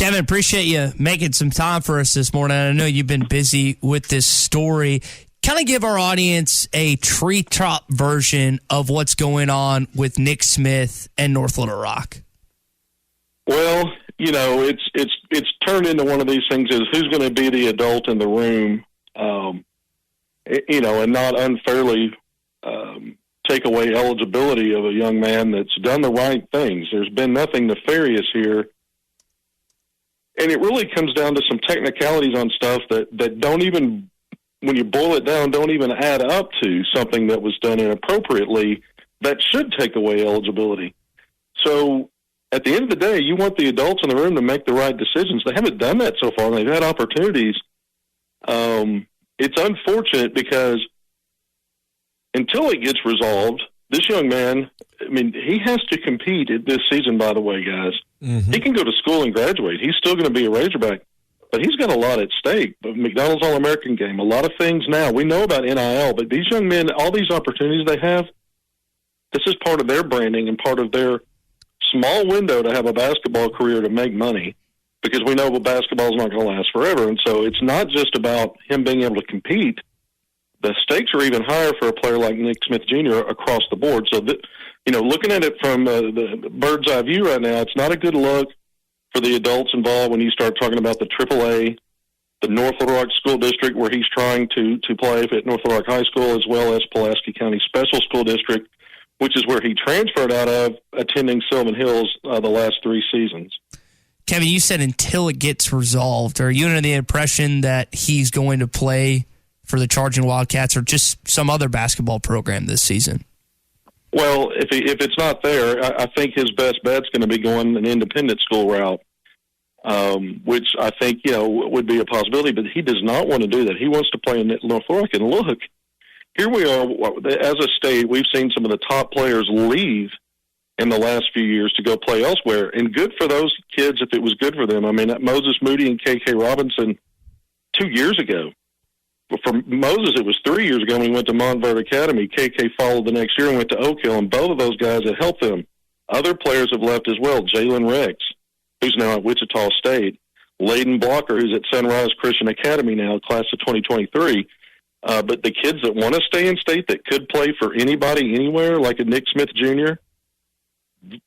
Kevin, appreciate you making some time for us this morning. I know you've been busy with this story. Kind of give our audience a treetop version of what's going on with Nick Smith and North Little Rock. Well, it's turned into one of these things is who's going to be the adult in the room, and not unfairly take away eligibility of a young man that's done the right things. There's been nothing nefarious here. And it really comes down to some technicalities on stuff that don't even, when you boil it down, don't even add up to something that was done inappropriately that should take away eligibility. So at the end of the day, you want the adults in the room to make the right decisions. They haven't done that so far, and they've had opportunities. It's unfortunate because until it gets resolved, this young man, he has to compete this season, by the way, guys. Mm-hmm. He can go to school and graduate. He's still going to be a Razorback, but he's got a lot at stake. McDonald's All-American game, a lot of things now. We know about NIL, but these young men, all these opportunities they have, this is part of their branding and part of their small window to have a basketball career to make money, because we know basketball is not going to last forever. And so it's not just about him being able to compete. The stakes are even higher for a player like Nick Smith Jr. across the board. So, looking at it from the bird's eye view right now, it's not a good look for the adults involved when you start talking about the AAA, the North Little Rock School District, where he's trying to play at North Little Rock High School, as well as Pulaski County Special School District, which is where he transferred out of, attending Sylvan Hills the last 3 seasons. Kevin, you said until it gets resolved. Are you under the impression that he's going to play for the Charging Wildcats or just some other basketball program this season? Well, if it's not there, I think his best bet's going to be going an independent school route, which I think, would be a possibility. But he does not want to do that. He wants to play in North Little Rock. And look, here we are. As a state, we've seen some of the top players leave in the last few years to go play elsewhere. And good for those kids if it was good for them. Moses Moody and K.K. Robinson 2 years ago. For Moses, it was 3 years ago when he went to Montverde Academy. KK followed the next year and went to Oak Hill, and both of those guys have helped them. Other players have left as well. Jalen Rex, who's now at Wichita State. Layden Blocker, who's at Sunrise Christian Academy now, class of 2023. But the kids that want to stay in state that could play for anybody anywhere, like a Nick Smith Jr.,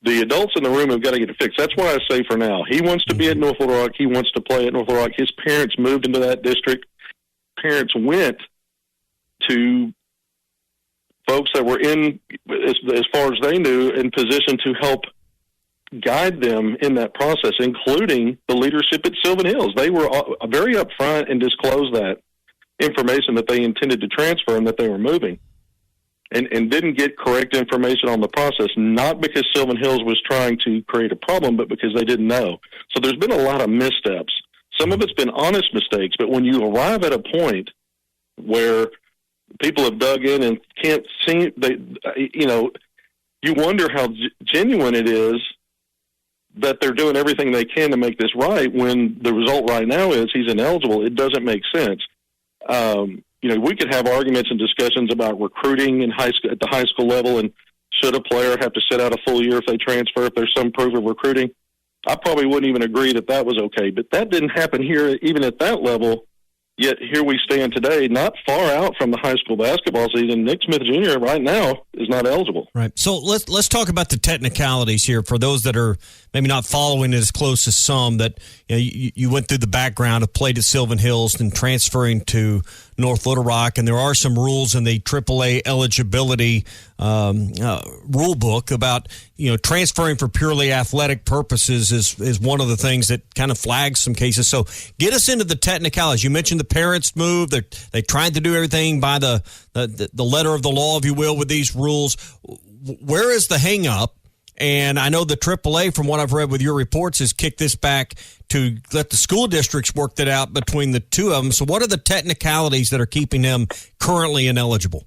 the adults in the room have got to get it fixed. That's why I say for now. He wants to be at North Little Rock. He wants to play at North Little Rock. His parents moved into that district. Parents went to folks that were in, as far as they knew, in position to help guide them in that process, including the leadership at Sylvan Hills. They were very upfront and disclosed that information that they intended to transfer and that they were moving, and didn't get correct information on the process, not because Sylvan Hills was trying to create a problem, but because they didn't know. So there's been a lot of missteps. Some of it's been honest mistakes, but when you arrive at a point where people have dug in and can't see, you wonder how genuine it is that they're doing everything they can to make this right when the result right now is he's ineligible. It doesn't make sense. We could have arguments and discussions about recruiting in at the high school level, and should a player have to sit out a full year if they transfer, if there's some proof of recruiting. I probably wouldn't even agree that was okay, but that didn't happen here, even at that level. Yet here we stand today, not far out from the high school basketball season. Nick Smith Jr. right now is not eligible. Right. So let's talk about the technicalities here for those that are maybe not following it as close as some. That you went through the background of played at Sylvan Hills and transferring to North Little Rock, and there are some rules in the AAA eligibility rule book about transferring for purely athletic purposes is one of the things that kind of flags some cases. So get us into the technicalities. You mentioned the parents moved; they tried to do everything by the letter of the law, if you will, with these rules. Where is the hang up? And I know the AAA, from what I've read with your reports, has kicked this back to let the school districts work that out between the two of them. So what are the technicalities that are keeping them currently ineligible?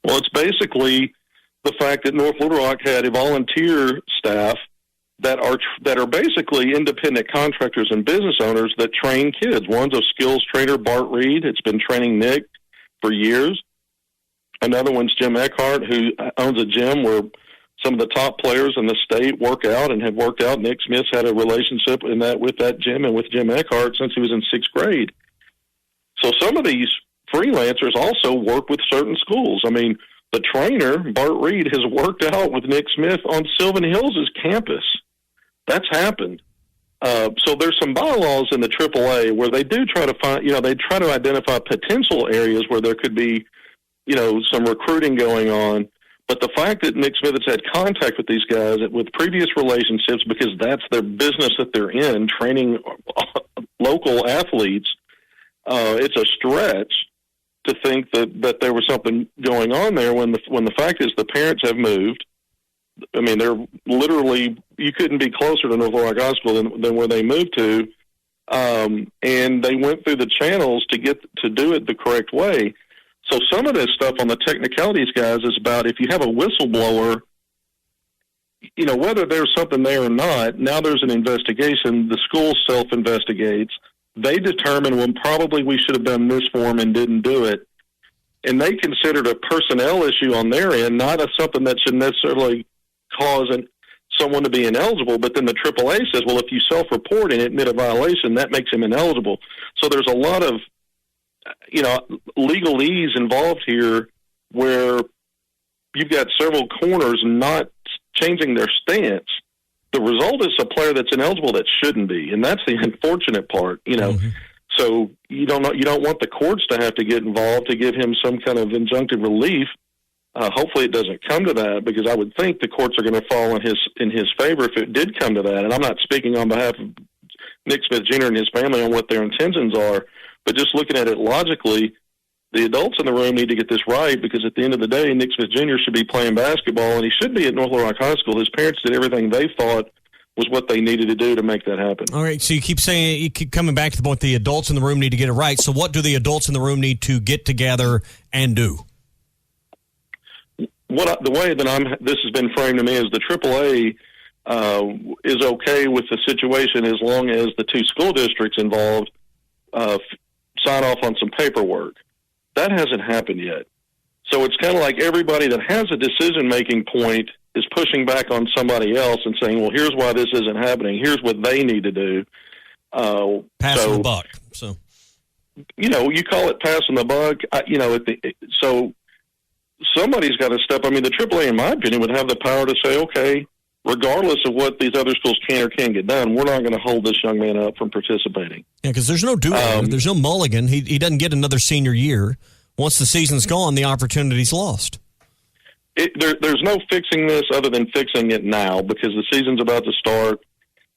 Well, it's basically the fact that North Little Rock had a volunteer staff that are basically independent contractors and business owners that train kids. One's a skills trainer, Bart Reed. It's been training Nick for years. Another one's Jim Eckhart, who owns a gym where some of the top players in the state work out and have worked out. Nick Smith's had a relationship with that gym and with Jim Eckhart since he was in 6th grade. So some of these freelancers also work with certain schools. I mean, the trainer, Bart Reed, has worked out with Nick Smith on Sylvan Hills' campus. That's happened. So there's some bylaws in the AAA where they do try to find, they try to identify potential areas where there could be, some recruiting going on. But the fact that Nick Smith has had contact with these guys with previous relationships, because that's their business that they're in, training local athletes, it's a stretch to think that there was something going on there when the fact is the parents have moved. I mean, they're literally, you couldn't be closer to North Little Rock High School than where they moved to. And they went through the channels to do it the correct way. So some of this stuff on the technicalities, guys, is about if you have a whistleblower, whether there's something there or not, now there's an investigation. The school self-investigates. They determine, well, probably we should have done this for them and didn't do it. And they considered a personnel issue on their end, not something that should necessarily cause someone to be ineligible. But then the AAA says, well, if you self-report and admit a violation, that makes him ineligible. So there's a lot of legalese involved here where you've got several corners not changing their stance. The result is a player that's ineligible that shouldn't be, and that's the unfortunate part, Mm-hmm. So you don't want the courts to have to get involved to give him some kind of injunctive relief. Hopefully it doesn't come to that, because I would think the courts are going to fall in his favor if it did come to that. And I'm not speaking on behalf of Nick Smith Jr. and his family on what their intentions are, but just looking at it logically, the adults in the room need to get this right, because at the end of the day, Nick Smith Jr. should be playing basketball, and he should be at North Little Rock High School. His parents did everything they thought was what they needed to do to make that happen. All right, so you keep coming back to the point the adults in the room need to get it right. So what do the adults in the room need to get together and do? The way that this has been framed to me is the AAA is okay with the situation as long as the two school districts involved sign off on some paperwork. That hasn't happened yet. So it's kind of like everybody that has a decision-making point is pushing back on somebody else and saying, well, here's why this isn't happening. Here's what they need to do. Passing the buck. So, you call it passing the buck. So somebody's got to step. I mean, the AAA, in my opinion, would have the power to say, okay, regardless of what these other schools can or can't get done, we're not going to hold this young man up from participating. Yeah, because there's no do-over. There's no mulligan. He doesn't get another senior year. Once the season's gone, the opportunity's lost. There's no fixing this other than fixing it now, because the season's about to start,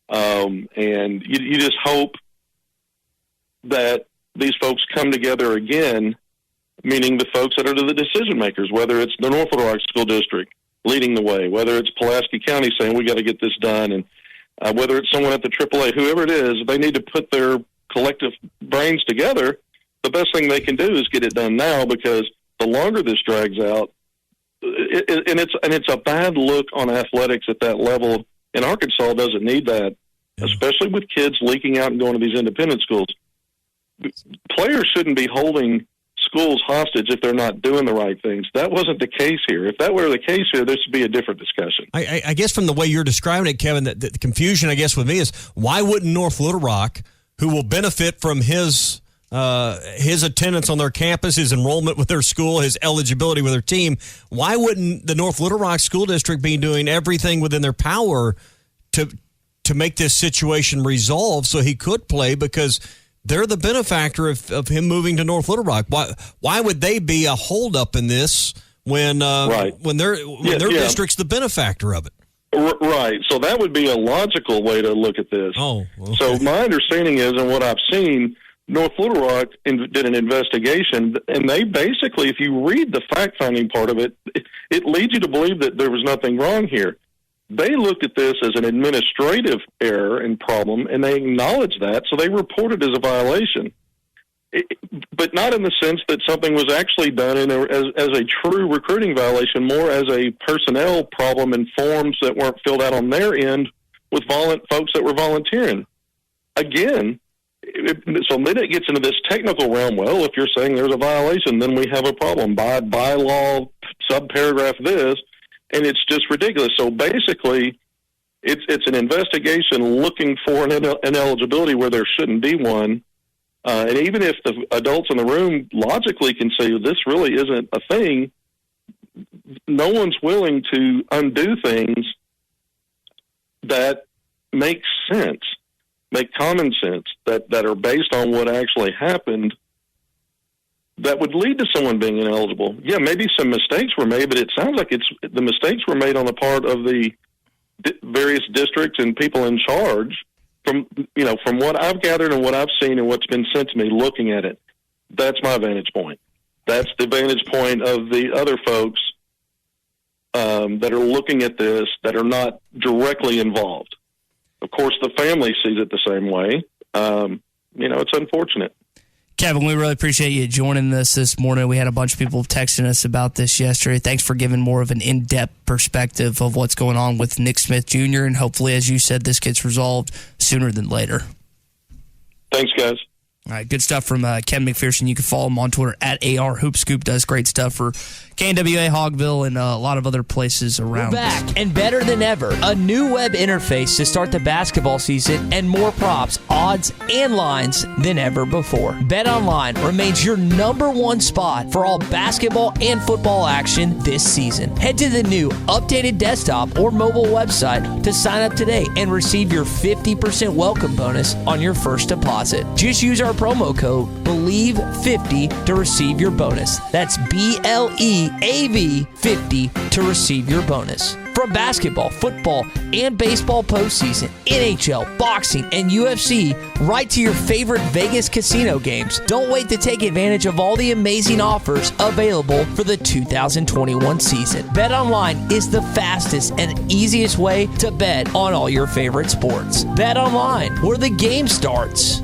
and you just hope that these folks come together again, meaning the folks that are the decision makers, whether it's the North Little Rock School District leading the way, whether it's Pulaski County saying we got to get this done, and whether it's someone at the AAA, whoever it is, they need to put their collective brains together. The best thing they can do is get it done now, because the longer this drags out, it's a bad look on athletics at that level, and Arkansas doesn't need that, especially with kids leaking out and going to these independent schools. Players shouldn't be holding schools hostage if they're not doing the right things. That wasn't the case here. If that were the case here, this would be a different discussion. I guess from the way you're describing it, Kevin, the confusion, I guess, with me is why wouldn't North Little Rock, who will benefit from his attendance on their campus, his enrollment with their school, his eligibility with their team, why wouldn't the North Little Rock School District be doing everything within their power to make this situation resolve so he could play, because they're the benefactor of him moving to North Little Rock? Why would they be a holdup in this when their district's the benefactor of it? Right. So that would be a logical way to look at this. Oh, okay. So my understanding is, and what I've seen, North Little Rock did an investigation, and they basically, if you read the fact-finding part of it, it leads you to believe that there was nothing wrong here. They looked at this as an administrative error and problem, and they acknowledged that, so they reported it as a violation. But not in the sense that something was actually done as a true recruiting violation, more as a personnel problem and forms that weren't filled out on their end with folks that were volunteering. Again, so then it gets into this technical realm. Well, if you're saying there's a violation, then we have a problem. By law, subparagraph this, and it's just ridiculous. So basically, it's an investigation looking for an ineligibility where there shouldn't be one. And even if the adults in the room logically can say this really isn't a thing, no one's willing to undo things that make sense, make common sense, that are based on what actually happened, that would lead to someone being ineligible. Yeah, maybe some mistakes were made, but it sounds like the mistakes were made on the part of the various districts and people in charge. From what I've gathered and what I've seen and what's been sent to me looking at it, that's my vantage point. That's the vantage point of the other folks that are looking at this that are not directly involved. Of course, the family sees it the same way. It's unfortunate. Kevin, we really appreciate you joining us this morning. We had a bunch of people texting us about this yesterday. Thanks for giving more of an in-depth perspective of what's going on with Nick Smith Jr., and hopefully, as you said, this gets resolved sooner than later. Thanks, guys. All right, good stuff from Ken McPherson. You can follow him on Twitter at ARHoopScoop. Does great stuff for KNWA, Hogville, and a lot of other places around. We're back and better than ever. A new web interface to start the basketball season and more props, odds, and lines than ever before. BetOnline remains your #1 spot for all basketball and football action this season. Head to the new updated desktop or mobile website to sign up today and receive your 50% welcome bonus on your first deposit. Just use our promo code BELIEVE50 to receive your bonus. That's BLEAV50 to receive your bonus. From basketball, football, and baseball postseason, NHL, boxing, and UFC, right to your favorite Vegas casino games. Don't wait to take advantage of all the amazing offers available for the 2021 season. BetOnline is the fastest and easiest way to bet on all your favorite sports. BetOnline, where the game starts.